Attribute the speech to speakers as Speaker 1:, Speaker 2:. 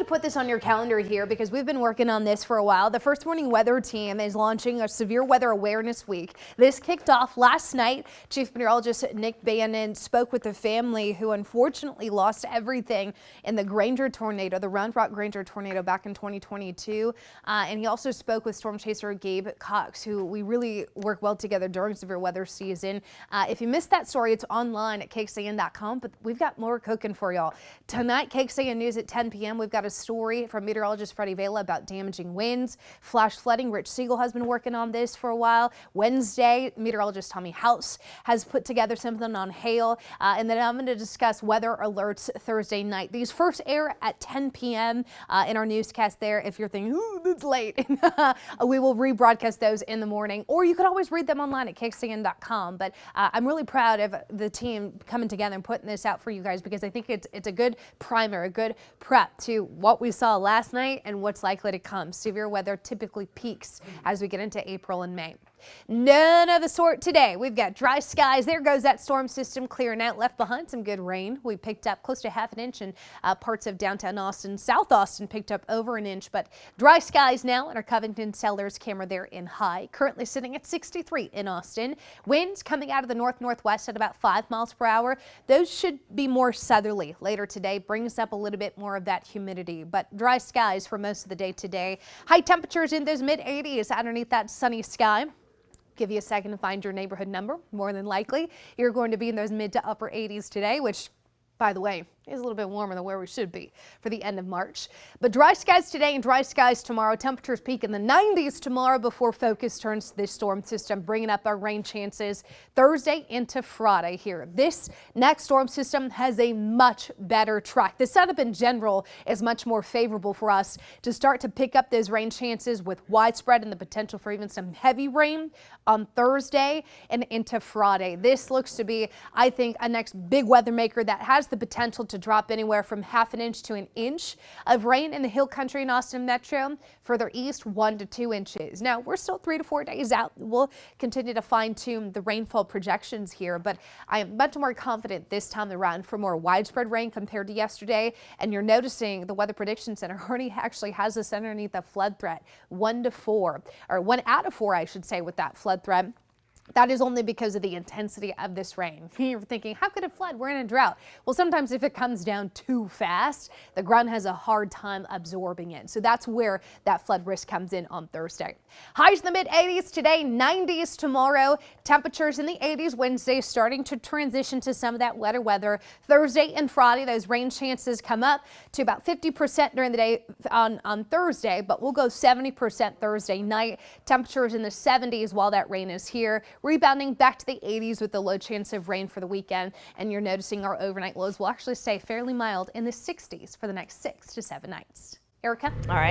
Speaker 1: put this on your calendar here because we've been working on this for a while. The First Warning Weather Team is launching a Severe Weather Awareness Week. This kicked off last night. Chief Meteorologist Nick Bannon spoke with the family who unfortunately lost everything in the Granger tornado, the Round Rock Granger tornado back in 2022. And he also spoke with storm chaser Gabe Cox, who we really work well together during severe weather season. If you missed that story, it's online at KXAN.com, but we've got more cooking for y'all. Tonight, KXAN News at 10 p.m. We've got a story from meteorologist Freddie Vela about damaging winds, flash flooding. Rich Siegel has been working on this for a while. Wednesday, meteorologist Tommy House has put together something on hail. And then I'm going to discuss weather alerts Thursday night. These first air at 10 p.m. In our newscast there. If you're thinking, ooh, that's late, we will rebroadcast those in the morning, or you could always read them online at KXAN.com. But I'm really proud of the team coming together and putting this out for you guys because I think it's a good primer, a good prep to what we saw last night and what's likely to come. Severe weather typically peaks as we get into April and May. None of the sort today. We've got dry skies. There goes that storm system clearing out, left behind some good rain. We picked up close to half an inch in parts of downtown Austin. South Austin picked up over an inch, but dry skies now in our Covington Sellers camera there in high. Currently sitting at 63 in Austin. Winds coming out of the north-northwest at about 5 miles per hour. Those should be more southerly later today. Brings up a little bit more of that humidity, but dry skies for most of the day today. High temperatures in those mid-80s underneath that sunny sky. Give you a second to find your neighborhood number. More than likely, you're going to be in those mid to upper 80s today, which, by the way, is a little bit warmer than where we should be for the end of March. But dry skies today and dry skies tomorrow. Temperatures peak in the 90s tomorrow before focus turns to this storm system, bringing up our rain chances Thursday into Friday here. This next storm system has a much better track. The setup in general is much more favorable for us to start to pick up those rain chances with widespread and the potential for even some heavy rain on Thursday and into Friday. This looks to be, I think, a next big weather maker that has the potential to drop anywhere from half an inch to an inch of rain in the hill country in Austin Metro. Further east, 1 to 2 inches. Now, we're still 3 to 4 days out. We'll continue to fine tune the rainfall projections here, but I am much more confident this time around for more widespread rain compared to yesterday. And you're noticing the Weather Prediction Center already actually has us underneath a flood threat, 1 to 4, or 1 out of 4, I should say, with that flood threat. That is only because of the intensity of this rain. You're thinking, how could it flood? We're in a drought. Well, sometimes if it comes down too fast, the ground has a hard time absorbing it. So that's where that flood risk comes in on Thursday. Highs in the mid-80s today, 90s tomorrow. Temperatures in the 80s Wednesday, starting to transition to some of that wetter weather. Thursday and Friday, those rain chances come up to about 50% during the day on Thursday, but we'll go 70% Thursday night. Temperatures in the 70s while that rain is here. Rebounding back to the 80s with a low chance of rain for the weekend. And you're noticing our overnight lows will actually stay fairly mild in the 60s for the next 6 to 7 nights. Erica?
Speaker 2: All right.